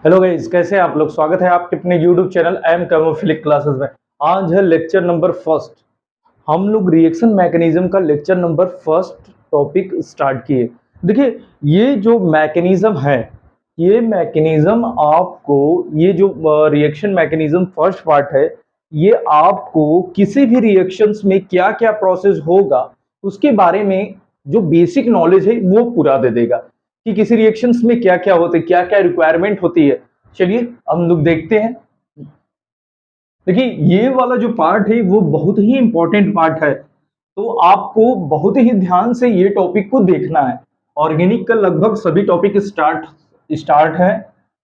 Hello guys, कैसे हैं आप लोग। स्वागत है आपके अपने यूट्यूब चैनल एम कैमोफिलिक क्लासेस में। आज है लेक्चर नंबर फर्स्ट। हम लोग रिएक्शन मैकेनिज्म का lecture number first topic start किए। देखिए, ये जो मैकेनिज्म है, ये मैकेनिज्म आपको, ये जो रिएक्शन मैकेनिज्म फर्स्ट पार्ट है, ये आपको किसी भी रिएक्शंस में क्या क्या प्रोसेस होगा उसके बारे में जो बेसिक नॉलेज है वो पूरा दे देगा कि किसी रिएक्शंस में क्या क्या होते हैं, क्या क्या रिक्वायरमेंट होती है। चलिए हम लोग देखते हैं। देखिए, ये वाला जो पार्ट है वो बहुत ही इंपॉर्टेंट पार्ट है, तो आपको बहुत ही ध्यान से ये टॉपिक को देखना है। ऑर्गेनिक का लगभग सभी टॉपिक स्टार्ट स्टार्ट है।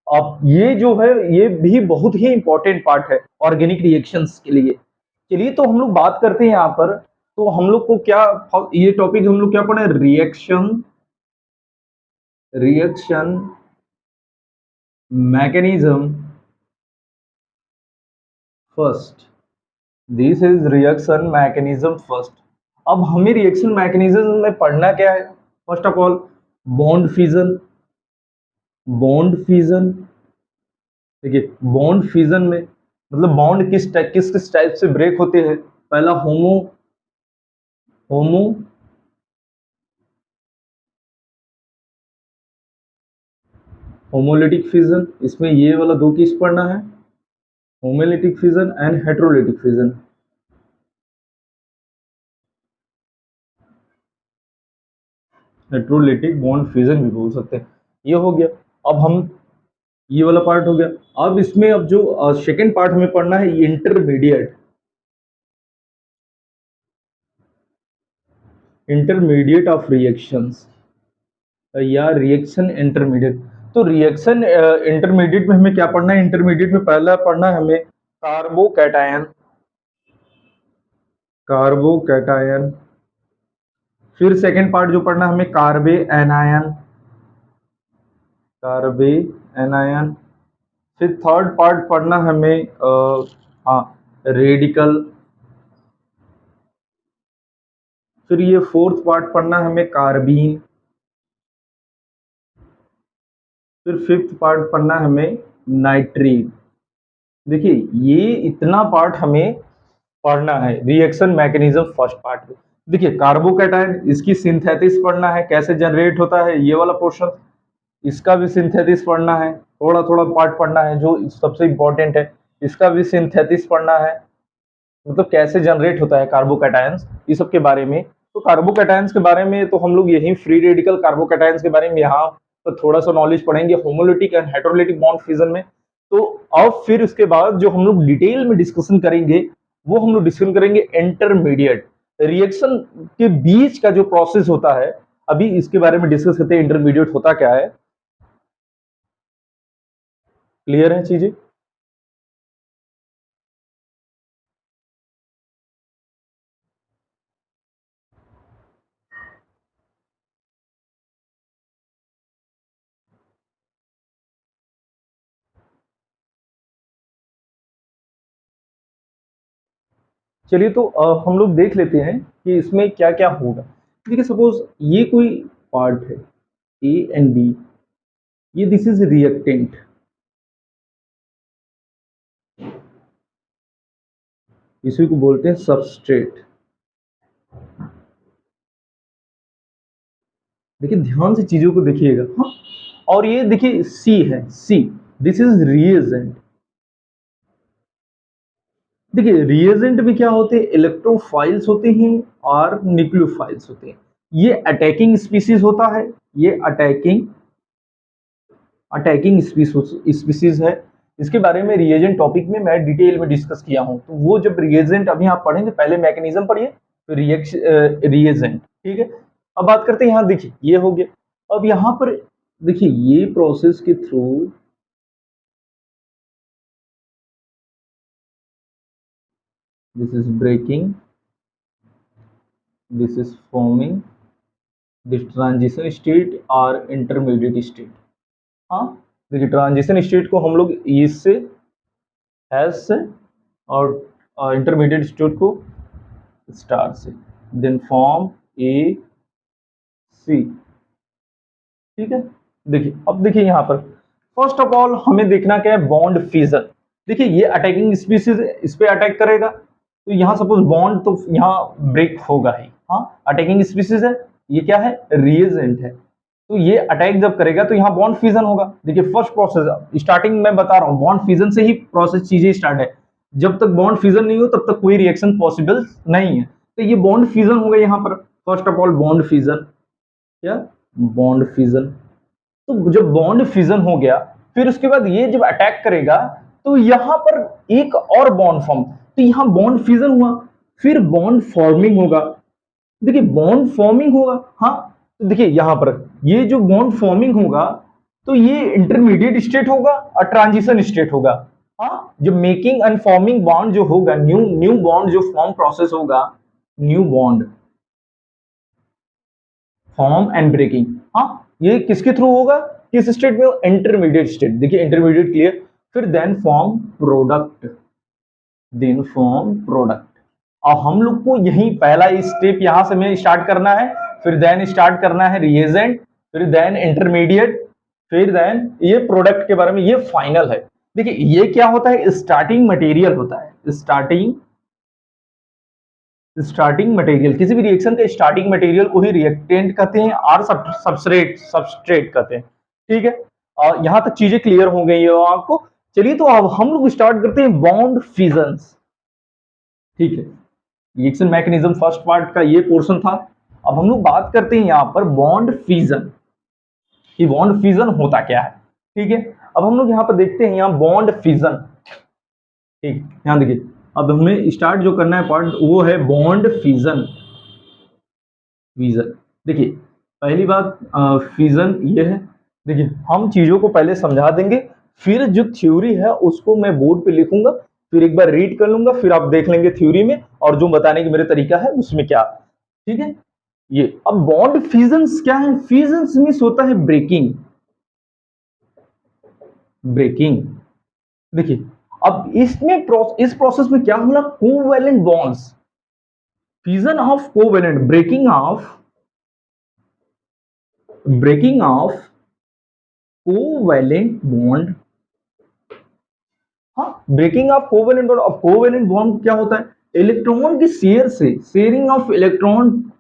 अब ये जो है ये भी बहुत ही इंपॉर्टेंट पार्ट है ऑर्गेनिक रिएक्शंस के लिए। चलिए तो हम लोग बात करते हैं यहाँ पर। तो हम लोग को क्या, ये टॉपिक हम लोग क्या पढ़े, reaction reaction mechanism first. This is reaction mechanism first. अब हमें रिएक्शन मैकेनिज्म में पढ़ना क्या है? First of all, bond fission. Bond fission, देखिए बॉन्ड फिजन में मतलब बॉन्ड किस किस टाइप से ब्रेक होते हैं। पहला होमो होमो होमोलिटिक फिजन, इसमें ये वाला दो केस पढ़ना है, homolytic fission and heterolytic fission. Heterolytic bond fission भी बोल सकते हैं। ये हो गया। अब हम, ये वाला पार्ट हो गया। अब इसमें अब जो सेकंड पार्ट हमें पढ़ना है, इंटरमीडिएट इंटरमीडिएट ऑफ रिएक्शंस या रिएक्शन इंटरमीडिएट। तो रिएक्शन इंटरमीडिएट में हमें क्या पढ़ना है? इंटरमीडिएट में पहला पढ़ना है हमें कार्बोकैटायन। कार्बोकैटायन। फिर सेकंड पार्ट जो पढ़ना है हमें, कार्बे एनायन। कार्बे एनायन। फिर थर्ड पार्ट पढ़ना हमें हाँ, रेडिकल। फिर ये फोर्थ पार्ट पढ़ना हमें, कार्बीन। फिर फिफ्थ पार्ट पढ़ना हमें, नाइट्रीन। देखिए, ये इतना पार्ट हमें पढ़ना है रिएक्शन मैकेनिज्म फर्स्ट पार्ट में। देखिए, कार्बोकैटायन, इसकी सिंथेसिस पढ़ना है, कैसे जनरेट होता है ये वाला पोर्शन। इसका भी सिंथेसिस पढ़ना है, थोड़ा थोड़ा पार्ट पढ़ना है जो सबसे इंपॉर्टेंट है। इसका भी सिंथेसिस पढ़ना है, मतलब कैसे जनरेट होता है कार्बोकैटायंस, ये सब के बारे में। तो कार्बोकैटायंस के बारे में तो हम लोग यही फ्री रेडिकल कार्बोकैटायंस के बारे में यहाँ पर थोड़ा सा नॉलेज पढ़ेंगे, homolytic and heterolytic bond fusion में। तो अब फिर उसके बाद जो हम लोग डिटेल में डिस्कशन करेंगे, वो हम लोग डिस्कशन करेंगे इंटरमीडिएट रिएक्शन के बीच का जो प्रोसेस होता है। अभी इसके बारे में डिस्कस करते हैं, इंटरमीडिएट होता क्या है। क्लियर है चीजें? चलिए तो हम लोग देख लेते हैं कि इसमें क्या क्या होगा। देखिए, सपोज ये कोई पार्ट है, ए एंड बी, ये दिस इज रिएक्टेंट। इसी को बोलते हैं सबस्ट्रेट। देखिए ध्यान से चीजों को देखिएगा, हाँ। और ये देखिए सी है, सी, दिस इज रिएजेंट। देखिए रिएजेंट में क्या होते हैं, इलेक्ट्रोफाइल्स होते हैं और न्यूक्लियोफाइल्स होते हैं। ये अटैकिंग स्पीसीज होता है, ये अटैकिंग अटैकिंग स्पीसीज है। इसके बारे में रिएजेंट टॉपिक में मैं डिटेल में डिस्कस किया हूं, तो वो जब रिएजेंट अभी आप पढ़ेंगे, पहले मैकेनिज्म पढ़िए तो रिएजेंट, ठीक है। अब बात करते हैं, यहाँ देखिए ये हो गया। अब यहाँ पर देखिए, ये प्रोसेस के through this is breaking, this is forming, this transition state और इंटरमीडिएट स्टेट। हाँ, देखिए ट्रांजिशन स्टेट को हम लोग इससे, हैज से, और इंटरमीडिएट स्टेट को स्टार से, देन फॉर्म ए सी, ठीक है। देखिए अब देखिए यहाँ पर फर्स्ट ऑफ ऑल हमें देखना क्या है, बॉन्ड फिजन। देखिए ये अटैकिंग स्पीसीज इस पे अटैक करेगा, तो यहाँ सपोज बॉन्ड तो यहाँ ब्रेक होगा ही। हाँ, अटैकिंग स्पीसीज है, ये क्या है, रिएजेंट है, तो ये अटैक जब करेगा तो यहाँ बॉन्ड फिजन होगा। देखिए फर्स्ट प्रोसेस स्टार्टिंग में बता रहा हूँ, बॉन्ड फिजन से ही प्रोसेस चीजें स्टार्ट है। जब तक बॉन्ड फिजन नहीं हो तब तक कोई रिएक्शन पॉसिबल नहीं है। तो ये बॉन्ड फिजन होगा यहाँ पर। First of all bond fission, क्या, बॉन्ड फिजन। तो जब बॉन्ड फिजन हो गया, फिर उसके बाद ये जब अटैक करेगा तो यहां पर एक और बॉन्ड फॉर्म, तो यहां बॉन्ड फिजन हुआ, फिर बॉन्ड फॉर्मिंग होगा। देखिए बॉन्ड फॉर्मिंग होगा, हाँ, तो देखिए यहां पर ये जो बॉन्ड फॉर्मिंग होगा तो ये इंटरमीडिएट स्टेट होगा और ट्रांजिशन स्टेट होगा। हाँ, जब मेकिंग एंड फॉर्मिंग बॉन्ड जो होगा, न्यू न्यू बॉन्ड जो फॉर्म प्रोसेस होगा, new bond form and breaking, हाँ, ये किसके थ्रू होगा, किस स्टेट में, इंटरमीडिएट स्टेट। देखिए इंटरमीडिएट क्लियर, फिर then form product, then form product. और हम लोग को यही पहला स्टेप यहां से में स्टार्ट करना है, फिर देन स्टार्ट करना है रिएजेंट, फिर देन इंटरमीडिएट, फिर देन ये प्रोडक्ट के बारे में, ये फाइनल है। देखिए ये क्या होता है, स्टार्टिंग मटेरियल होता है, स्टार्टिंग मटेरियल। किसी भी रिएक्शन के स्टार्टिंग मटेरियल को ही रिएक्टेंट कहते हैं और सबस्ट्रेट कहते हैं। ठीक है, और यहां तक चीजें क्लियर हो गई है आपको। चलिए तो अब हम लोग स्टार्ट करते हैं बॉन्ड फिजन्स। ठीक है, रिएक्शन मैकेनिज्म फर्स्ट पार्ट का ये पोर्शन था। अब हम लोग बात करते हैं यहाँ पर बॉन्ड फिजन, कि बॉन्ड फिजन होता क्या है। ठीक है, अब हम लोग यहाँ पर देखते हैं, यहाँ बॉन्ड फिजन। ठीक, यहाँ देखिए, अब हमें स्टार्ट जो करना है पार्ट वो है बॉन्ड फिजन। फिजन, देखिए पहली बात फिजन ये है। देखिए हम चीजों को पहले समझा देंगे, फिर जो थ्योरी है उसको मैं बोर्ड पे लिखूंगा, फिर एक बार रीड कर लूंगा, फिर आप देख लेंगे थ्योरी में और जो बताने की मेरे तरीका है उसमें क्या। ठीक है, ये अब बॉन्ड फिजन्स क्या है, फिजन्स मींस होता है ब्रेकिंग, ब्रेकिंग। देखिए अब इसमें इस प्रोसेस में क्या होगा, covalent bonds, fission of covalent, breaking of covalent bond. हाँ, ब्रेकिंग ऑफ कोवैलेंट बॉन्ड। अब कोवैलेंट बॉन्ड क्या होता है, इलेक्ट्रॉन के शेयर से, शेयरिंग ऑफ इलेक्ट्रॉन,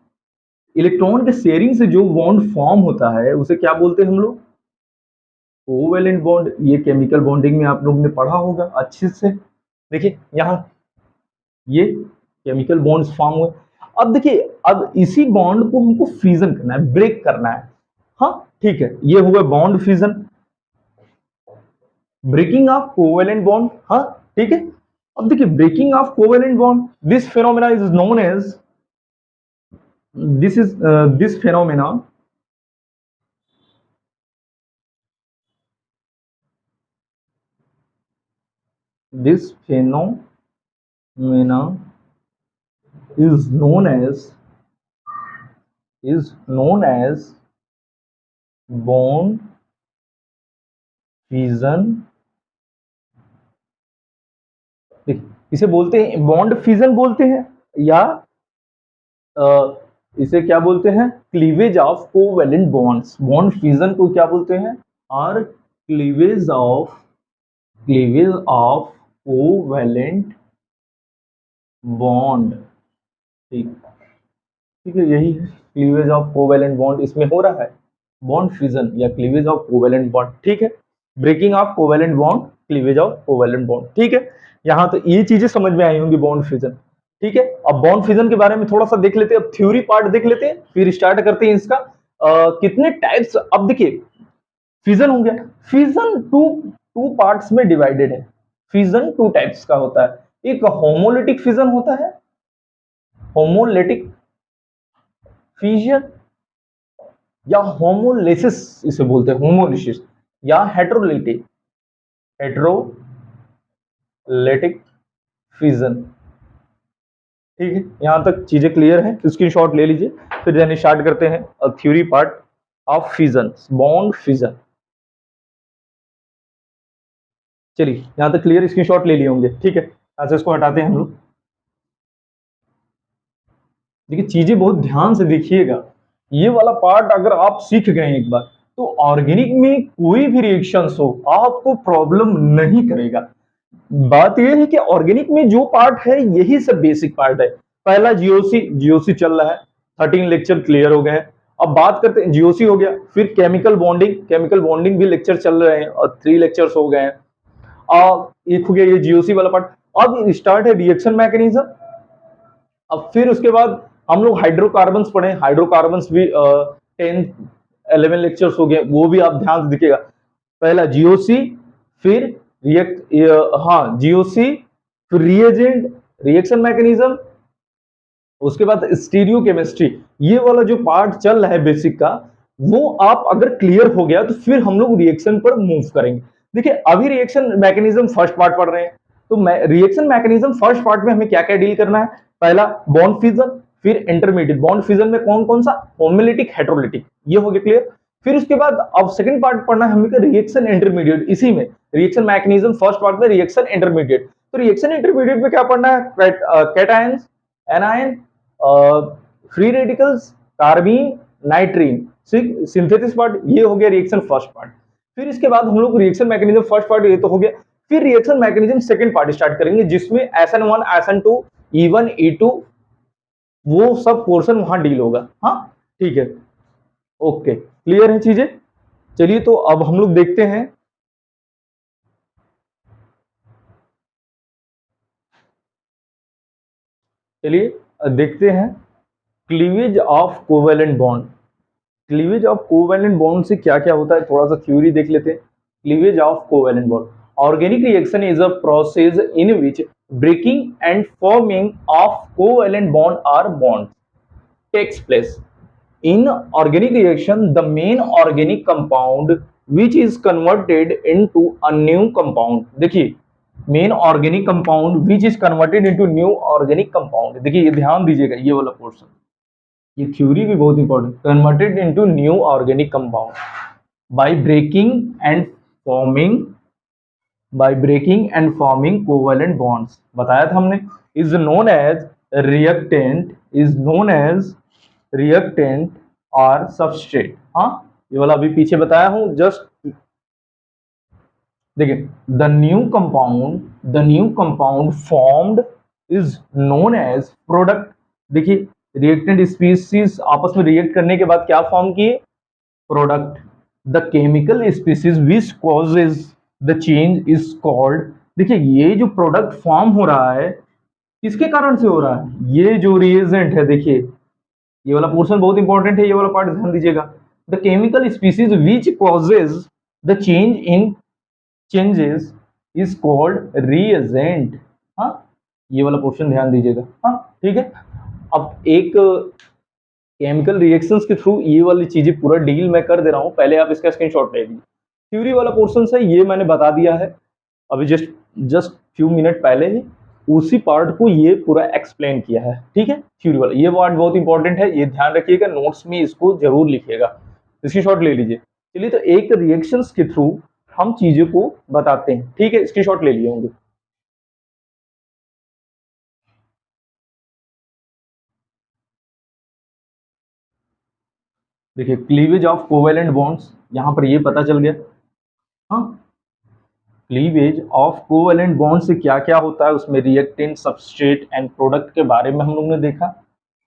इलेक्ट्रॉन के शेयरिंग से जो बॉन्ड फॉर्म होता है उसे क्या बोलते हैं हम लोग, कोवैलेंट बॉन्ड। ये केमिकल बॉन्डिंग में आप लोगों ने पढ़ा होगा अच्छे से। देखिए यहाँ ये केमिकल बॉन्ड्स फॉर्म हुए। अब देखिए, अब इसी बॉन्ड को हमको फ्यूजन करना है, ब्रेक करना है। हाँ ठीक है, ये हुआ bond fusion, breaking of covalent bond. हाँ ठीक है, अब देखिए breaking of covalent bond, this phenomena is known as, this phenomena this phenomena is known as bond fusion। इसे बोलते हैं बॉन्ड फ्यूजन बोलते हैं, या इसे क्या बोलते हैं, cleavage of covalent bonds. Bond fusion को क्या बोलते हैं, और क्लीवेज ऑफ कोवैलेंट बॉन्ड। ठीक, ठीक है, यही है क्लीवेज ऑफ कोवैलेंट बॉन्ड, इसमें हो रहा है बॉन्ड फ्यूजन या क्लीवेज ऑफ कोवैलेंट बॉन्ड। ठीक है, breaking of covalent bond, cleavage of covalent bond. ठीक है, यहां तो ये चीजें समझ में आई होंगी बॉन्ड फ्यूजन। ठीक है, अब बॉन्ड फ्यूजन के बारे में थोड़ा सा देख लेते हैं, अब थ्योरी पार्ट देख लेते हैं, फिर स्टार्ट करते हैं इसका। कितने टाइप्स, अब देखिए फ्यूजन हो गया, फ्यूजन टू टू पार्ट्स में डिवाइडेड है। फ्यूजन टू टाइप्स का होता है, एक होमोलिटिक फ्यूजन होता है, होमोलिटिक फ्यूजन, या होमोलिसिस इसे बोलते हैं, होमोलिसिस, या हेटेरोलिटिक हेटेरोलिटिक फ्यूजन। ठीक है, यहां तक चीजें क्लियर है, स्क्रीनशॉट ले लीजिए, फिर देन स्टार्ट करते हैं theory part of fusion, bond fusion. चलिए यहां तक क्लियर, स्क्रीनशॉट ले लिए होंगे। ठीक है, यहां से इसको हटाते हैं हम लोग। देखिए चीजें बहुत ध्यान से देखिएगा, ये वाला पार्ट अगर आप सीख गए एक बार तो ऑर्गेनिक में कोई भी रिएक्शंस हो आपको प्रॉब्लम नहीं करेगा। बात यह है कि ऑर्गेनिक में जो पार्ट है यही सब बेसिक पार्ट है। पहला जीओसी, जीओसी चल रहा है, 13 लेक्चर क्लियर हो गए हैं। अब बात करते हैं, जीओसी हो गया, फिर केमिकल बॉन्डिंग, केमिकल बॉन्डिंग भी लेक्चर चल रहे हैं और 3 लेक्चर्स हो गए हैं। एक हो गया ये जीओसी वाला पार्ट। अब स्टार्ट है रिएक्शन मैकेनिज्म। अब फिर उसके बाद हम लोग हाइड्रोकार्बन्स पढ़े, हाइड्रोकार्बन्स भी 10 11 लेक्चर्स हो गए, वो भी आप ध्यान से दिखेगा। पहला जीओसी, फिर हाँ जीओसी, फिर रिएजेंट, रिएक्शन मैकेनिज्म, उसके बाद स्टीरियो केमिस्ट्री। ये वाला जो पार्ट चल रहा है बेसिक का, वो आप अगर क्लियर हो गया तो फिर हम लोग रिएक्शन पर मूव करेंगे। देखिए अभी रिएक्शन मैकेनिज्म फर्स्ट पार्ट पढ़ रहे हैं, तो रिएक्शन मैकेनिज्म फर्स्ट पार्ट में हमें क्या क्या डील करना है। पहला बॉन्ड फिजन, फिर इंटरमीडिएट। बॉन्ड फिजन में कौन कौन सा, होमिलिटिक, हेटेरोलिटिक, ये हो गया क्लियर। फिर उसके बाद अब सेकंड पार्ट पढ़ना है हमें रिएक्शन इंटरमीडिएट। इसी में रिएक्शन मैकेनिज्म फर्स्ट पार्ट में रिएक्शन इंटरमीडिएट। तो रिएक्शन इंटरमीडिएट में क्या पढ़ना है, cations, anion, free radicals, carbene, नाइट्रीन, synthesis part, ये हो गया रिएक्शन फर्स्ट पार्ट। फिर इसके बाद हम लोग रिएक्शन मैकेनिज्म फर्स्ट पार्ट ये तो हो गया, फिर reaction mechanism second part start करेंगे जिसमें SN1, SN2, E1, E2 वो सब पोर्शन वहां डील होगा। हाँ ठीक है, ओके क्लियर है चीजें। चलिए तो अब हम लोग देखते हैं, चलिए देखते हैं cleavage of covalent bond. Cleavage of covalent bond से क्या क्या होता है, थोड़ा सा थ्योरी देख लेते हैं। Cleavage of covalent bond, organic reaction is a process in which breaking and forming of covalent bond are bond takes place. In organic reaction, the main organic compound which is converted into a new compound, देखिए main organic compound which is converted into new organic compound. देखिए ये ध्यान दीजिएगा, ये वाला portion, ये theory भी बहुत important. Converted into new organic compound by breaking and forming, by breaking and forming covalent bonds, बताया था हमने, is known as reactant, is known as reactant और सबस्ट्रेट। हाँ ये वाला अभी पीछे बताया हूं, जस्ट देखिए the new compound formed is known as product. देखिए रिएक्टेंट स्पीसीज आपस में रिएक्ट करने के बाद क्या फॉर्म किए, product. The chemical species which causes the change is called, देखिए ये जो प्रोडक्ट फॉर्म हो रहा है किसके कारण से हो रहा है, ये जो रिएजेंट है, देखिए ये वाला पोर्शन बहुत इंपॉर्टेंट है, ये वाला पार्ट ध्यान दीजिएगा। The chemical species which causes the change in changes is called reagent. हाँ ये वाला पोर्शन ध्यान दीजिएगा। हाँ ठीक है, अब एक केमिकल रिएक्शंस के थ्रू ये वाली चीजें पूरा डील मैं कर दे रहा हूं, पहले आप इसका स्क्रीनशॉट ले लीजिए। थ्योरी वाला पोर्शन है ये मैंने बता दिया है अभी जस्ट फ्यू मिनट पहले ही, उसी पार्ट को ये पूरा एक्सप्लेन किया है। ठीक है, थ्योरी वाला ये पार्ट बहुत इंपॉर्टेंट है, ये ध्यान रखिएगा, नोट्स में इसको जरूर लिखिएगा, स्क्रीनशॉट ले लीजिए। चलिए तो एक रिएक्शंस के थ्रू हम चीजों को बताते हैं। ठीक है, स्क्रीनशॉट ले लिए होंगे। देखिए क्लीवेज ऑफ कोवेलेंट बॉन्ड्स, यहां पर ये पता चल गया। हाँ क्लीवेज ऑफ कोवेलेंट बॉन्ड से क्या क्या होता है, उसमें रिएक्टेंट, सबस्ट्रेट एंड प्रोडक्ट के बारे में हम लोग ने देखा,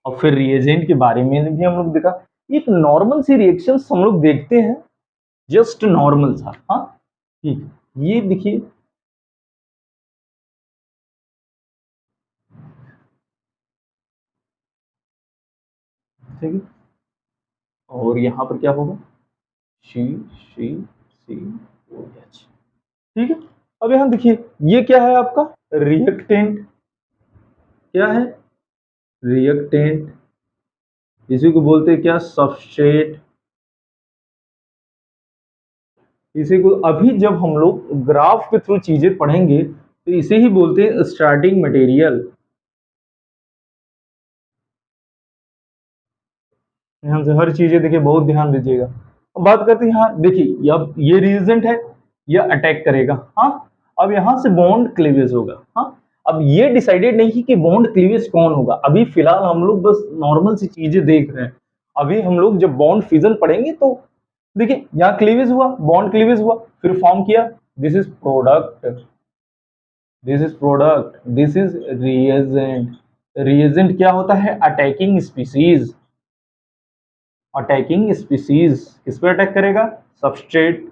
और फिर रिएजेंट के बारे में भी हम लोग देखा। एक नॉर्मल सी रिएक्शंस हम लोग देखते हैं, जस्ट नॉर्मल सा। हाँ ठीक है, ये देखिए ठीक है, और यहाँ पर क्या होगा, सी सी सी ओ एच। ठीक है, अब यहाँ देखिए ये क्या है आपका रिएक्टेंट, क्या है रिएक्टेंट, इसी को बोलते हैं क्या, सबस्ट्रेट। इसी को अभी जब हम लोग ग्राफ के थ्रू चीजें पढ़ेंगे तो इसे ही बोलते हैं स्टार्टिंग मटेरियल। यहाँ से हर चीजें देखिए बहुत ध्यान दीजिएगा। अब बात करते हैं यहाँ देखिए, अब ये रिएजेंट है, ये अटैक करेगा। हाँ अब यहाँ से बॉन्ड क्लीवेज होगा। हाँ अब ये डिसाइडेड नहीं कि बॉन्ड क्लीवेज कौन होगा, अभी फिलहाल हम लोग बस नॉर्मल सी चीजें देख रहे हैं। अभी हम लोग जब बॉन्ड फिजन पढ़ेंगे तो देखिए यहाँ क्लीवेज हुआ, बॉन्ड क्लीवेज हुआ, फिर फॉर्म किया, this is product, this is product, this is reagent. Reagent क्या होता है? Attacking species. अटैकिंग स्पीसीज किस पे अटैक करेगा? सबस्ट्रेट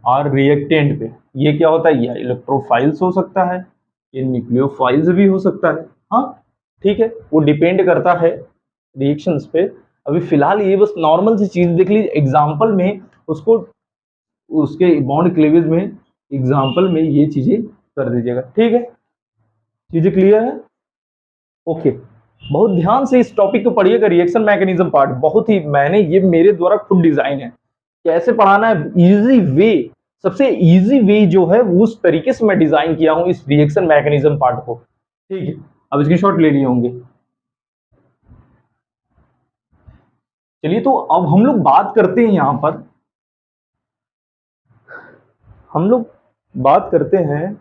और रिएक्टेंट पे। ये क्या होता है? ये इलेक्ट्रोफाइल्स हो सकता है, ये न्यूक्लियोफाइल्स भी हो सकता है। हाँ ठीक है, वो डिपेंड करता है रिएक्शंस पे। अभी फिलहाल ये बस नॉर्मल सी चीज देख लीजिए एग्जांपल में, उसको उसके बॉन्ड क्लीवेज में एग्जांपल में ये चीजें कर दीजिएगा। ठीक है, चीजें क्लियर है? ओके, बहुत ध्यान से इस टॉपिक को पढ़िएगा। रिएक्शन मैकेनिज्म पार्ट बहुत ही, मैंने ये मेरे द्वारा खुद डिजाइन है, कैसे पढ़ाना है इजी वे, सबसे इजी वे जो है उस तरीके से मैं डिजाइन किया हूं इस रिएक्शन मैकेनिज्म पार्ट को। ठीक है, अब इसके शॉट ले लिए होंगे। चलिए तो अब हम लोग बात करते हैं, यहां पर हम लोग बात करते हैं।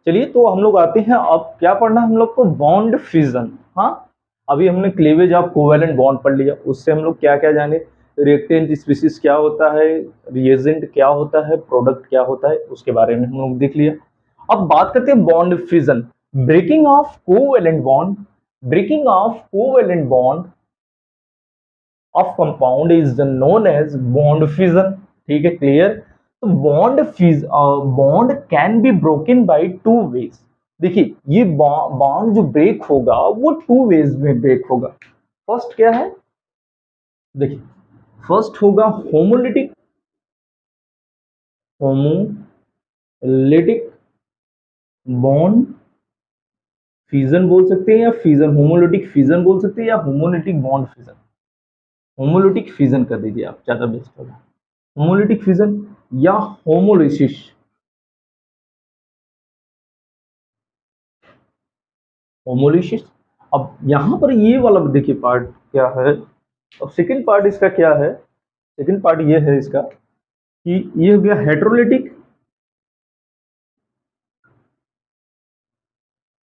चलिए तो हम लोग आते हैं, अब क्या पढ़ना है हम लोग को? Bond fission. हाँ, अभी हमने क्लीवेज ऑफ कोवेलेंट बॉन्ड पढ़ लिया, उससे हम लोग क्या क्या जाने? रिएक्टेंट स्पीसीज क्या होता है, रिएजेंट क्या होता है, प्रोडक्ट क्या होता है, उसके बारे में हम लोग देख लिया। अब बात करते हैं bond fission, breaking of covalent bond. Breaking of covalent bond of compound is known as bond fission. ठीक है, क्लियर? तो bond can be broken by two ways. देखिए ये बॉन्ड जो ब्रेक होगा वो टू वेज में ब्रेक होगा। फर्स्ट क्या है? देखिए फर्स्ट होगा होमोलिटिक, होमोलिटिक बॉन्ड फिजन बोल सकते हैं, या फिजन होमोलिटिक फिजन बोल सकते हैं, या homolytic bond fission. Homolytic fission कर दीजिए आप, ज्यादा बेस्ट होगा। होमोलिटिक फिजन या होमोलिसिस। होमोलिसिस। अब यहां पर ये वाला देखिए पार्ट क्या है। अब सेकंड पार्ट इसका क्या है? सेकंड पार्ट ये है इसका कि ये हो गया हेट्रोलिटिक,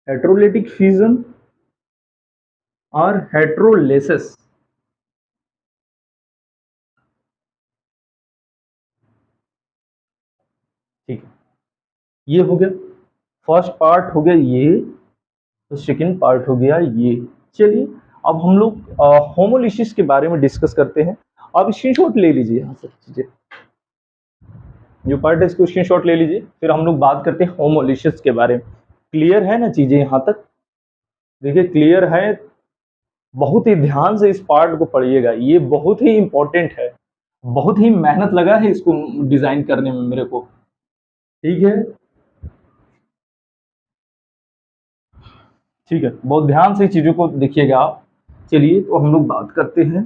हेट्रोलिटिक फ्यूजन और हेट्रोलेसिस। ठीक है, ये हो गया फर्स्ट पार्ट, हो गया ये, तो सेकंड पार्ट हो गया ये। चलिए अब हम लोग होमोलिसिस के बारे में डिस्कस करते हैं। आप स्क्रीनशॉट ले लीजिए यहाँ से चीजें, जो पार्ट है इसको स्क्रीनशॉट ले लीजिए, फिर हम लोग बात करते हैं होमोलिसिस के बारे में। क्लियर है ना चीजें यहाँ तक? देखिए क्लियर है, बहुत ही ध्यान से इस पार्ट को पढ़िएगा, ये बहुत ही इंपॉर्टेंट है, बहुत ही मेहनत लगा है इसको डिजाइन करने में मेरे को। ठीक है, ठीक है, बहुत ध्यान से चीजों को देखिएगा आप। चलिए तो हम लोग बात करते हैं,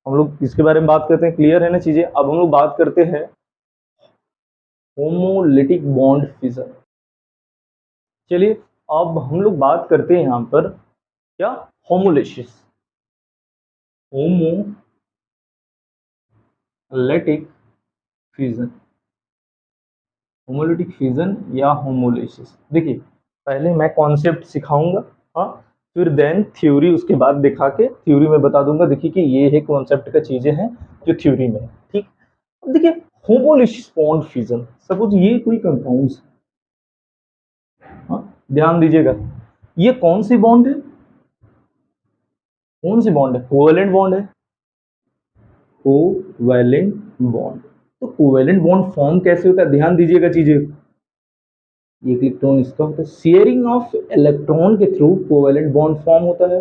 हम लोग इसके बारे में बात करते हैं। क्लियर है ना चीजें? अब हम लोग बात करते हैं होमोलिटिक बॉन्ड फिजन। चलिए अब हम लोग बात करते हैं यहां पर क्या? Homolysis, homolytic fusion, homolytic fusion या होमोलिसिस। देखिए पहले मैं कॉन्सेप्ट सिखाऊंगा, हाँ, फिर देन थ्योरी उसके बाद दिखा के थ्योरी में बता दूंगा। देखिए कि ये है कॉन्सेप्ट का चीजें हैं जो थ्योरी में है। ठीक, अब देखिए होमोलिसिस बॉन्ड फ्यूजन, सपोज ये कोई कंपाउंड्स, हाँ, ध्यान दीजिएगा, ये कौन सी बॉन्ड है? कौन सी बॉन्ड है? कोवेलेंट बॉन्ड है, कोवेलेंट बॉन्ड। तो कोवेलेंट बॉन्ड फॉर्म कैसे होता है? ध्यान दीजिएगा चीजें, एक इलेक्ट्रॉन इसका होता है, शेयरिंग ऑफ इलेक्ट्रॉन के थ्रू कोवेलेंट बॉन्ड फॉर्म होता है।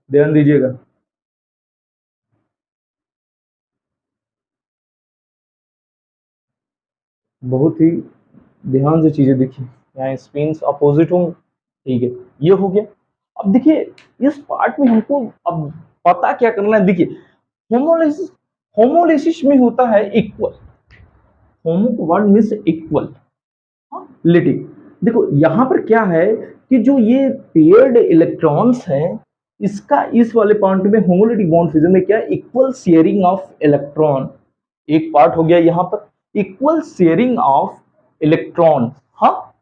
ध्यान दीजिएगा, बहुत ही ध्यान से चीजें देखिए, यहाँ स्पिन्स अपोजिट होंगे। ठीक है, ये हो गया। अब देखिए इस पार्ट में हमको अब पता क्या करना है। देखिए होमोलिसिस, होमोलिसिस में होता है इक्वल, होमो का वर्ड मीन्स इक्वल, हाँ, लिटिक। देखो यहाँ पर क्या है कि जो ये पेयर्ड इलेक्ट्रॉन्स हैं, इसका इस वाले पॉइंट में होमोलिटिक बॉन्ड फिजन में क्या, इक्वल शेयरिंग ऑफ इलेक्ट्रॉन। एक पार्ट हो गया यहाँ पर इक्वल शेयरिंग ऑफ इलेक्ट्रॉन। हाँ,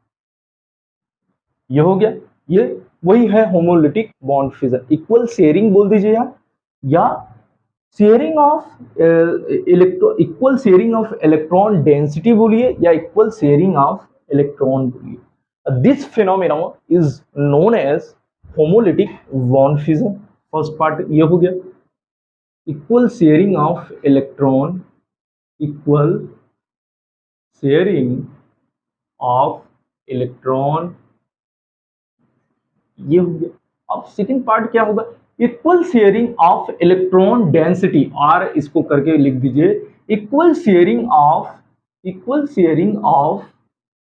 ये हो गया, ये वही है homolytic bond fission, equal sharing बोल दीजिए आप, या sharing of equal sharing of electron density बोलिए या इक्वल शेयरिंग ऑफ इलेक्ट्रॉन बोलिए। This phenomena is known as homolytic bond fission. First part ये हो गया, equal sharing of electron, equal sharing of electron, ये हो गया। अब सेकंड पार्ट क्या होगा, equal sharing of electron density, आर इसको करके लिख दीजिए, equal sharing of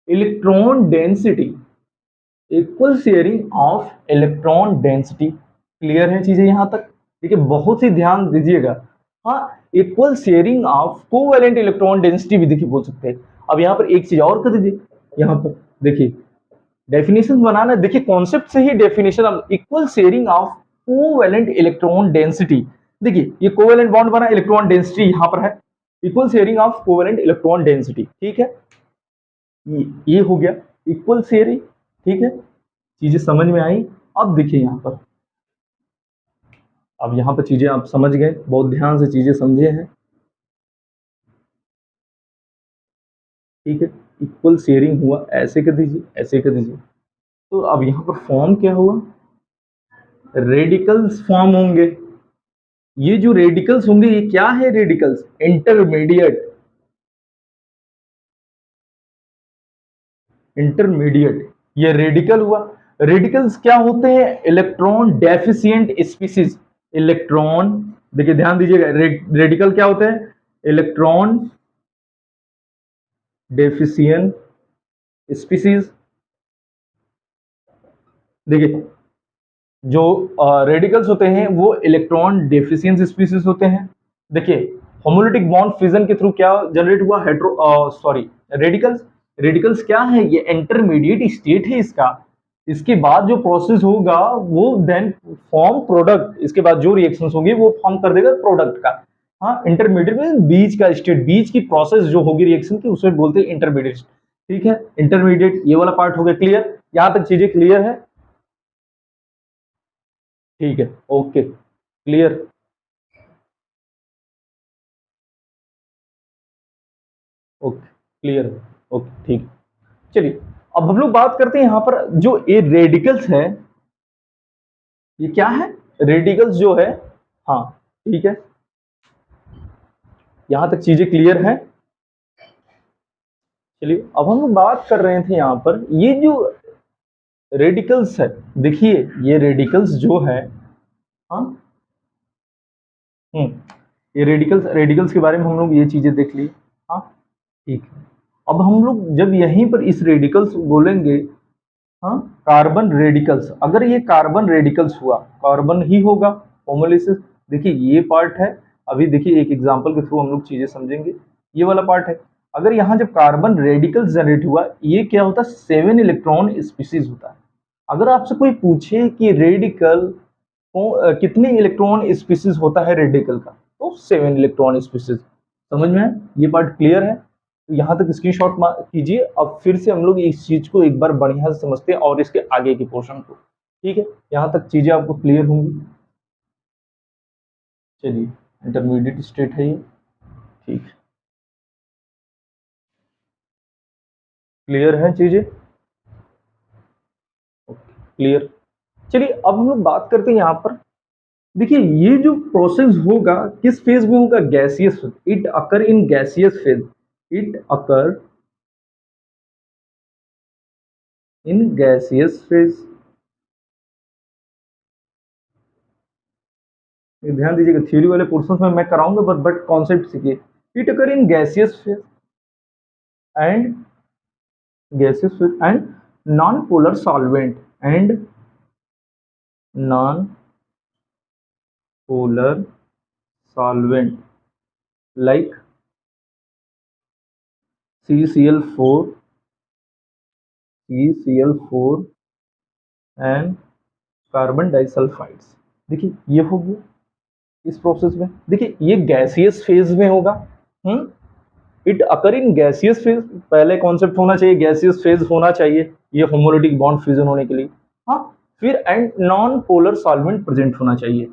electron density, equal sharing of electron density. Clear है चीजें यहां तक? देखिए बहुत ही ध्यान दीजिएगा। हाँ, equal sharing of covalent electron density भी देखिए बोल सकते हैं। अब यहाँ पर एक चीज और कर दीजिए, यहाँ पर देखिए डेफिनेशन बनाना, देखिए कॉन्सेप्ट से ही डेफिनेशन। अब equal sharing of covalent electron density, देखिए ये कोवैलेंट बॉन्ड बना, इलेक्ट्रॉन डेंसिटी यहां पर है, equal sharing of covalent electron density, ठीक है। ये हो गया इक्वल शेयरिंग, ठीक है। चीजें समझ में आई? अब देखिए यहां पर, अब यहां पर चीजें आप समझ गए, बहुत ध्यान से चीजें समझे हैं, ठीक है। इक्वल शेयरिंग हुआ, ऐसे कर दीजिए, ऐसे कर दीजिए। तो अब यहां पर फॉर्म क्या हुआ, रेडिकल्स फॉर्म होंगे। ये जो रेडिकल्स होंगे ये क्या है, रेडिकल्स इंटरमीडिएट, इंटरमीडिएट ये रेडिकल हुआ। रेडिकल्स क्या होते हैं, इलेक्ट्रॉन डेफिशिएंट स्पीसीज, इलेक्ट्रॉन, देखिए ध्यान दीजिएगा, रेडिकल क्या होते हैं, इलेक्ट्रॉन डेफिशिएंट स्पीसीज। देखिए जो रेडिकल्स होते हैं वो इलेक्ट्रॉन डेफिशिएंट स्पीसीज होते हैं। देखिए होमोलिटिक बॉन्ड फिजन के थ्रू क्या जनरेट हुआ, रेडिकल्स। रेडिकल्स क्या है, ये इंटरमीडिएट स्टेट है इसका। इसके बाद जो प्रोसेस होगा वो देन फॉर्म प्रोडक्ट, इसके बाद जो रिएक्शंस होंगी वो फॉर्म कर देगा प्रोडक्ट का। हाँ, इंटरमीडिएट में बीच का स्टेट, बीच की प्रोसेस जो होगी रिएक्शन की उसे बोलते हैं इंटरमीडिएट, ठीक है। इंटरमीडिएट ये वाला पार्ट हो गया क्लियर, यहां तक चीजें क्लियर है? ठीक है, okay clear, okay clear, okay ठीक है। चलिए अब हम लोग बात करते हैं यहां पर जो ये रेडिकल्स है, ये क्या है, रेडिकल्स जो है, हाँ ठीक है, यहां तक चीजें क्लियर है। चलिए अब हम लोग बात कर रहे थे यहां पर ये जो रेडिकल्स है, देखिए ये रेडिकल्स जो है, हाँ, ये रेडिकल्स, रेडिकल्स के बारे में हम लोग ये चीजें देख ली, हाँ ठीक है। अब हम लोग जब यहीं पर इस रेडिकल्स बोलेंगे, हाँ, कार्बन रेडिकल्स, अगर ये कार्बन रेडिकल्स हुआ, कार्बन ही होगा होमोलिसिस। देखिए ये पार्ट है, अभी देखिए एक एग्जांपल के थ्रू हम लोग चीजें समझेंगे, ये वाला पार्ट है। अगर यहाँ जब कार्बन रेडिकल्स जनरेट हुआ, ये क्या होता है, 7 इलेक्ट्रॉन स्पीसीज होता है। अगर आपसे कोई पूछे कि रेडिकल कितने इलेक्ट्रॉन स्पीसीज होता है रेडिकल का, तो 7 इलेक्ट्रॉन स्पीसीज। समझ में है? ये पार्ट क्लियर है? तो यहाँ तक स्क्रीनशॉट कीजिए। अब फिर से हम लोग इस चीज को एक बार बढ़िया से समझते हैं और इसके आगे के पोर्शन को, ठीक है। यहाँ तक चीजें आपको क्लियर होंगी। चलिए इंटरमीडिएट स्टेट है ये, ठीक है, क्लियर है चीजें, ओके क्लियर। चलिए अब हम लोग बात करते हैं यहाँ पर, देखिए ये जो प्रोसेस होगा किस फेज में होगा, gaseous, it occur in gaseous phase, it occur in gaseous phase. ध्यान दीजिएगा, थ्योरी वाले पोर्शन में मैं कराऊंगा, बट कॉन्सेप्ट सीखिए। It occur in gaseous phase and non polar solvent and non polar solvent like CCl4 and carbon disulphides. देखिए ये हो गया इस प्रोसेस में। देखिए ये गैसियस फेज में होगा, it occur in gaseous phase, पहले कॉन्सेप्ट होना चाहिए गैसियस फेज होना चाहिए ये होमोलिटिक बॉन्ड फ्यूजन होने के लिए, हाँ। फिर and non polar solvent present होना चाहिए,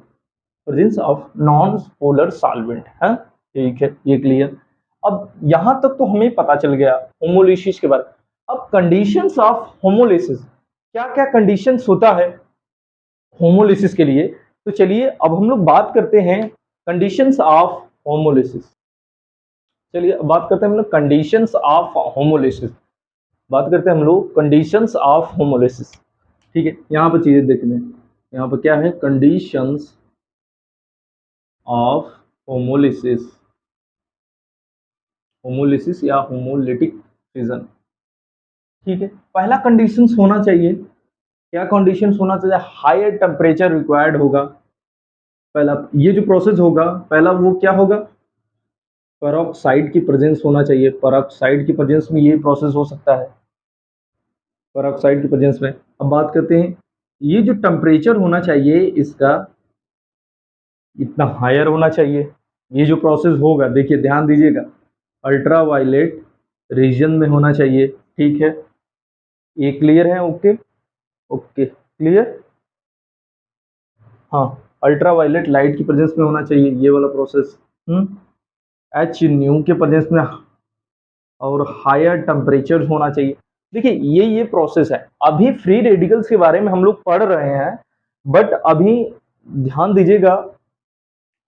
presence of non polar solvent है। ठीक है, ये क्लियर। अब यहां तक तो हमें पता चल गया होमोलिसिस के बारे में। अब कंडीशंस ऑफ होमोलिसिस, क्या क्या कंडीशंस होता है होमोलिसिस के लिए, तो चलिए अब हम लोग बात करते हैं कंडीशंस ऑफ होमोलिसिस। चलिए अब बात करते हैं हम लोग कंडीशंस ऑफ होमोलिसिस। बात करते हैं हम लोग कंडीशंस ऑफ होमोलिसिस। ठीक है, यहाँ पर चीजें देखने, यहाँ पर क्या है, कंडीशंस ऑफ होमोलिसिस, होमोलिसिस या होमोलिटिक फिजन। ठीक है, पहला कंडीशंस होना चाहिए, क्या कंडीशंस होना चाहिए, हायर टेम्परेचर रिक्वायर्ड होगा। पहला ये जो प्रोसेस होगा, पहला वो क्या होगा, पेरोक्साइड की प्रेजेंस होना चाहिए। पेरोक्साइड की प्रेजेंस में ये प्रोसेस हो सकता है, पेरोक्साइड की प्रेजेंस में। अब बात करते हैं, ये जो टेम्परेचर होना चाहिए इसका इतना हायर होना चाहिए। ये जो प्रोसेस होगा, देखिए ध्यान दीजिएगा, अल्ट्रा वायलेट रीजन में होना चाहिए। ठीक है, ये क्लियर है, ओके ओके क्लियर। हाँ, अल्ट्रा वायलेट लाइट की प्रेजेंस में होना चाहिए ये वाला प्रोसेस। एच न्यू के प्रेजेंस में और हायर टेम्परेचर होना चाहिए। देखिए ये प्रोसेस है। अभी फ्री रेडिकल्स के बारे में हम लोग पढ़ रहे हैं, बट अभी ध्यान दीजिएगा,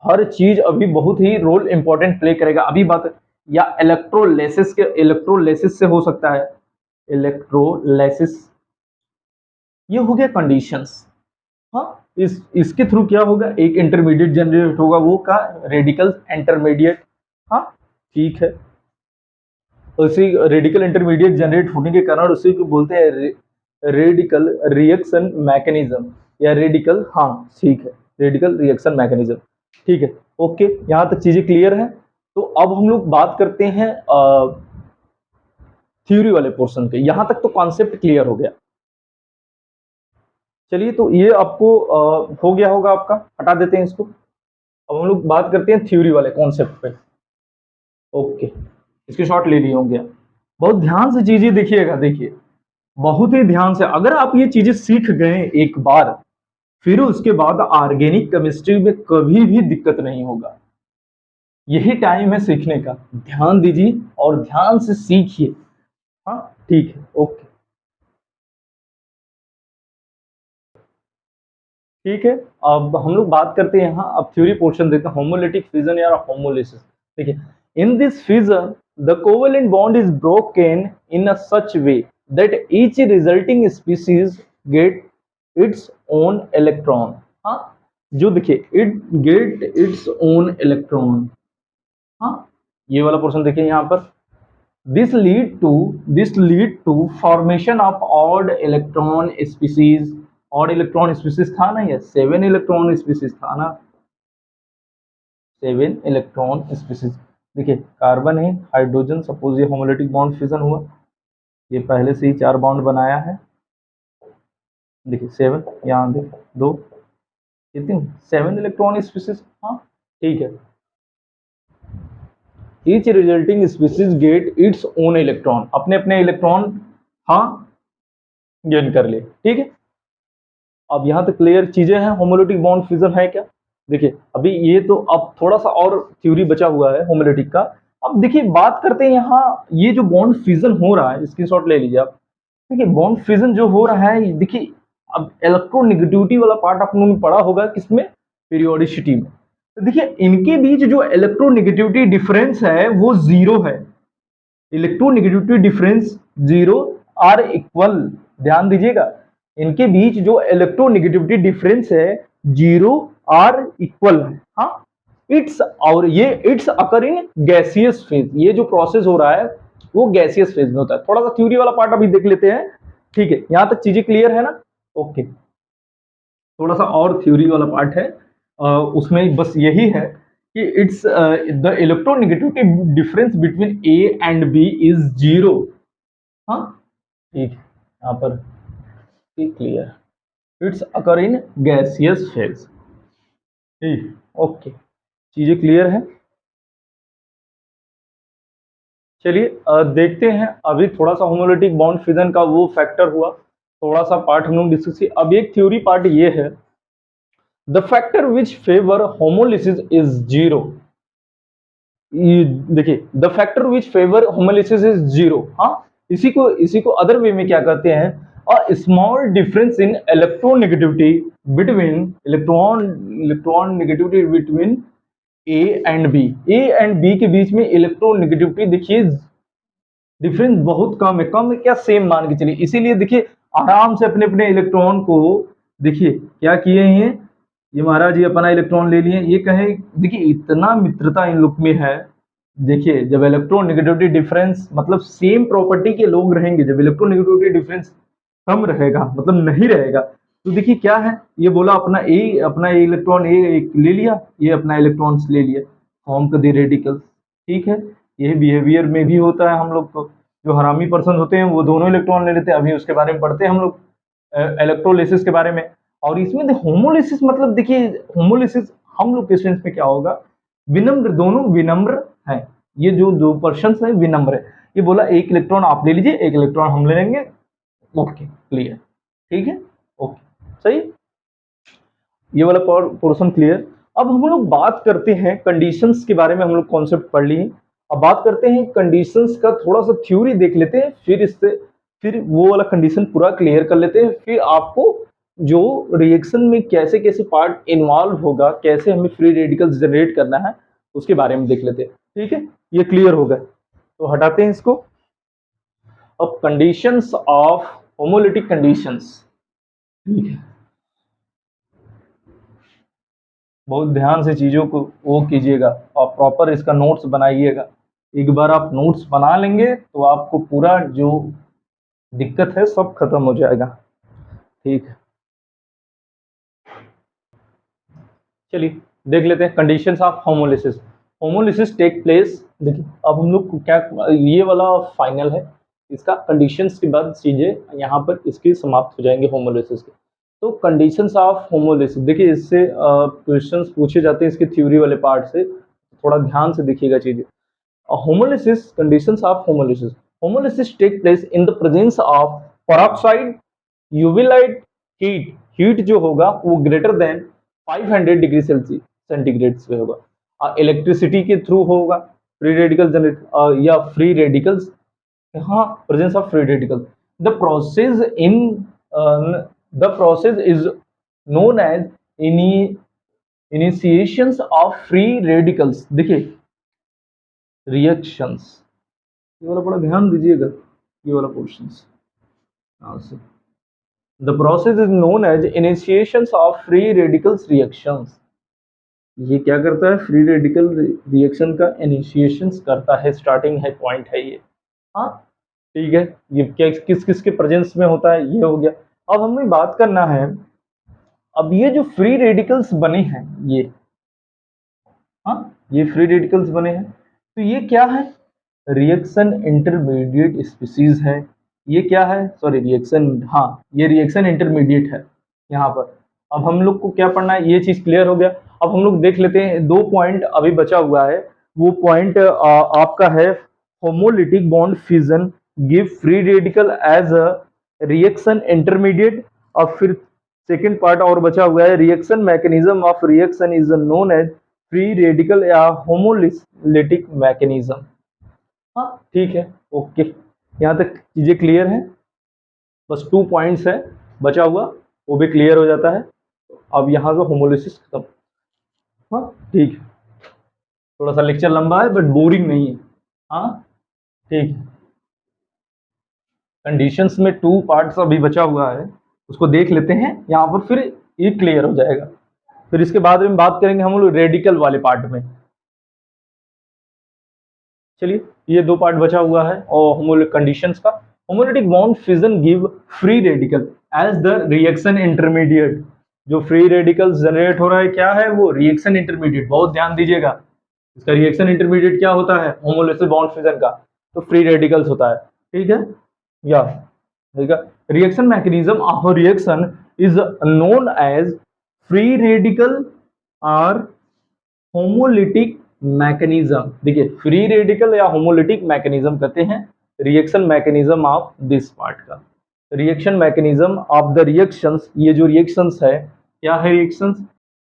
हर चीज अभी बहुत ही रोल इंपॉर्टेंट प्ले करेगा। अभी बात या इलेक्ट्रोलेसिस के, इलेक्ट्रोलेसिस से हो सकता है, इलेक्ट्रोलेसिस, ये हो गया कंडीशंस। हाँ, इसके थ्रू क्या होगा, एक इंटरमीडिएट जनरेट होगा, वो का रेडिकल इंटरमीडिएट। हाँ ठीक है, उसी रेडिकल इंटरमीडिएट जनरेट होने के कारण उसी को बोलते हैं रेडिकल रिएक्शन मैकेनिज्म या रेडिकल, हाँ ठीक है, रेडिकल रिएक्शन मैकेनिज्म। ठीक है, ओके, यहां तक चीजें क्लियर है। तो अब हम लोग बात करते हैं थ्योरी वाले पोर्शन के। यहां तक तो कॉन्सेप्ट क्लियर हो गया। चलिए, तो ये आपको हो गया होगा आपका, हटा देते हैं इसको। अब हम लोग बात करते हैं थ्योरी वाले कॉन्सेप्ट पे। ओके, इसके शॉर्ट ले लिए होंगे। बहुत ध्यान से चीजें देखिएगा, देखिए बहुत ही ध्यान से। अगर आप ये चीजें सीख गए एक बार, फिर उसके बाद ऑर्गेनिक केमिस्ट्री में कभी भी दिक्कत नहीं होगा। यही टाइम है सीखने का, ध्यान दीजिए और ध्यान से सीखिए। हाँ ठीक है, ओके ठीक है। अब हम लोग बात करते हैं, यहाँ अब थ्योरी पोर्शन देखते हैं, होमोलिटिक फिजन या होमोलिसिस। देखिए, in this fission the covalent bond is broken in a such way that each resulting species get its own electron. हाँ, जो देखिए it get its own electron. हाँ, ये वाला पोर्शन देखिए यहाँ पर, this lead to formation of odd electron species. Odd electron species था ना, ये 7 इलेक्ट्रॉन स्पीसीज था ना, 7 इलेक्ट्रॉन स्पीसीज। देखिए कार्बन है, हाइड्रोजन, सपोज ये होमोलिटिक बॉन्ड फिजन हुआ, ये पहले से ही 4 बॉन्ड बनाया है। देखिए 7, यहाँ देखिए 2, कितनी 7 इलेक्ट्रॉन स्पीसीज। हाँ ठीक है, each resulting species get its own electron, अपने अपने इलेक्ट्रॉन हाँ गेन कर लिए। ठीक है, अब यहाँ तक क्लियर चीजें हैं, होमोलिटिक बॉन्ड फिजन है क्या। देखिए अभी ये तो अब थोड़ा सा और थ्योरी बचा हुआ है होमोलिटिक का। अब देखिए बात करते हैं यहाँ, ये जो बॉन्ड फिजन हो रहा है, स्क्रीनशॉट ले लीजिए आप। देखिए बॉन्ड फिजन जो हो रहा है, देखिए अब इलेक्ट्रोनिगेटिविटी वाला पार्ट आप लोगों ने पढ़ा होगा किसमें, पीरियोडिसिटी में। तो देखिए इनके बीच जो इलेक्ट्रोनिगेटिविटी डिफरेंस है वो जीरो है। Electronegativity difference zero or equal, ध्यान दीजिएगा, इनके बीच जो इलेक्ट्रोनिगेटिविटी डिफरेंस है जीरो आर इक्वल है। हाँ, इट्स, और ये it's occur in gaseous phase, ये जो प्रोसेस हो रहा है वो गैसियस फेज में होता है। थोड़ा सा थ्योरी वाला पार्ट अभी देख लेते हैं। ठीक है, यहां तक चीजें क्लियर है ना, ओके। थोड़ा सा और थ्योरी वाला पार्ट है, उसमें बस यही है कि it's the electronegativity difference between A and B is zero. हाँ ठीक है, यहाँ पर clear, it's occur in gaseous phase. ठीक, ओके, चीजें क्लियर है। चलिए देखते हैं, अभी थोड़ा सा होमोलिटिक बॉन्ड फिजन का वो फैक्टर हुआ, थोड़ा सा पार्ट हम लोग डिस्कस किए। अब एक थ्योरी पार्ट ये है, the factor which favour homolysis is zero. देखिए, the factor which favour homolysis is zero. हाँ, इसी को अदर वे में क्या कहते हैं, a small difference in electronegativity between electron negativity between A and B. A and B के बीच में इलेक्ट्रोनेगेटिविटी देखिए डिफरेंस बहुत कम है। कम है क्या, सेम मान के चलिए। इसीलिए देखिए आराम से अपने अपने इलेक्ट्रॉन को देखिए क्या किए हैं, ये महाराज ये अपना इलेक्ट्रॉन ले लिए। ये कहे देखिए इतना मित्रता इन लोग में है। देखिए जब इलेक्ट्रॉन नेगेटिविटी डिफरेंस मतलब सेम प्रॉपर्टी के लोग रहेंगे, जब इलेक्ट्रॉन नेगेटिविटी डिफरेंस कम रहेगा मतलब नहीं रहेगा, तो देखिए क्या है, ये बोला अपना ए इलेक्ट्रॉन ए ले लिया, ये अपना इलेक्ट्रॉन्स ले लिया, फॉर्म कर दिए रेडिकल्स। ठीक है, यही बिहेवियर में भी होता है। हम लोग को जो हरामी पर्सन होते हैं वो दोनों इलेक्ट्रॉन ले लेते हैं। अभी उसके बारे में पढ़ते हैं हम लोग इलेक्ट्रोलिसिस के बारे में। और इसमें होमोलिसिस मतलब देखिए होमोलिसिस हम लोग के सेंस में क्या होगा, विनम्र, दोनों विनम्र हैं। ये जो दो पर्सन है विनम्र है। ये बोला एक इलेक्ट्रॉन आप ले लीजिए, एक इलेक्ट्रॉन हम ले लेंगे। ओके क्लियर, ठीक है, ओके सही, ये वाला पोर्शन क्लियर। अब हम लोग बात करते हैं कंडीशंस के बारे में। हम लोग कॉन्सेप्ट पढ़ लिए, अब बात करते हैं कंडीशंस का, थोड़ा सा थ्योरी देख लेते हैं, फिर वो वाला कंडीशन पूरा क्लियर कर लेते हैं। फिर आपको जो रिएक्शन में कैसे कैसे पार्ट इन्वॉल्व होगा, कैसे हमें फ्री रेडिकल्स जनरेट करना है, उसके बारे में देख लेते हैं। ठीक है, ये क्लियर हो गया, तो हटाते हैं इसको। अब कंडीशंस ऑफ होमोलिटिक कंडीशंस, ठीक है, बहुत ध्यान से चीज़ों को वो कीजिएगा और प्रॉपर इसका नोट्स बनाइएगा। एक बार आप नोट्स बना लेंगे तो आपको पूरा जो दिक्कत है सब खत्म हो जाएगा। ठीक है, चलिए देख लेते हैं conditions of homolysis. Homolysis take place, देखिए अब हम लोग को क्या, ये वाला फाइनल है, इसका कंडीशंस के बाद चीज़ें यहाँ पर इसकी समाप्त हो जाएंगे होमोलिसिस के। तो कंडीशंस ऑफ होमोलिसिस, देखिए इससे क्वेश्चंस पूछे जाते हैं इसके थ्योरी वाले पार्ट से, थोड़ा ध्यान से देखिएगा चीज़ें। Homolysis, conditions of homolysis, homolysis take place in the presence of peroxide UV light heat. Heat जो होगा वो ग्रेटर देन 500 डिग्री सेंटीग्रेड पे होगा। इलेक्ट्रिसिटी के थ्रू होगा, फ्री रेडिकल जनरेट या फ्री रेडिकल्स, हाँ presence of free radical. The process in the process is known as initiations of free radicals. देखिए रिएक्शंस, ये वाला बड़ा ध्यान दीजिएगा, ये वाला पोर्शंस यहाँ से। The process is known as initiations of free radicals reactions। ये क्या करता है, फ्री रेडिकल रिएक्शन का इनिशिएशंस करता है, स्टार्टिंग है, पॉइंट है ये। हाँ ठीक है, ये क्या किस किस के प्रेजेंस में होता है, ये हो गया। अब हमें बात करना है, अब ये जो फ्री रेडिकल्स बने हैं ये, हाँ ये फ्री रेडिकल्स बने हैं, तो ये क्या है, रिएक्शन इंटरमीडिएट स्पीसीज है। ये क्या है, सॉरी रिएक्शन, हाँ ये रिएक्शन इंटरमीडिएट है यहाँ पर। अब हम लोग को क्या पढ़ना है, ये चीज क्लियर हो गया। अब हम लोग देख लेते हैं, दो पॉइंट अभी बचा हुआ है। वो पॉइंट आपका है homolytic bond fission give free radical as a reaction intermediate. अब फिर सेकेंड पार्ट और बचा हुआ है, reaction mechanism of reaction is known as free radical या होमोलिटिक मैकेनिज्म। हाँ ठीक है, ओके, यहाँ तक चीजें क्लियर हैं। बस 2 पॉइंट्स है बचा हुआ, वो भी क्लियर हो जाता है। अब यहाँ का होमोलिसिस खत्म। हाँ ठीक है, थोड़ा सा लेक्चर लंबा है बट बोरिंग नहीं है। हाँ ठीक है, कंडीशंस में 2 पार्ट्स अभी बचा हुआ है, उसको देख लेते हैं यहाँ पर, फिर ये क्लियर हो जाएगा। फिर इसके बाद में बात करेंगे हम लोग रेडिकल वाले पार्ट में। चलिए ये 2 पार्ट बचा हुआ है और होमोलिटिक कंडीशंस का। Homolytic bond fission give free radical as the reaction intermediate. जो फ्री रेडिकल्स जनरेट हो रहा है क्या है, वो रिएक्शन इंटरमीडिएट। बहुत ध्यान दीजिएगा, इसका रिएक्शन इंटरमीडिएट क्या होता है, होमोलिटिक बॉन्ड फिजन का, तो फ्री रेडिकल्स होता है। ठीक है, या ठीक है, reaction mechanism of reaction is known as free radical और होमोलिटिक मैकेनिज्म। देखिए फ्री रेडिकल या होमोलिटिक मैकेनिज्म कहते हैं reaction mechanism of this part का। Reaction mechanism of the reactions, ये जो रिएक्शंस है क्या है, रिएक्शंस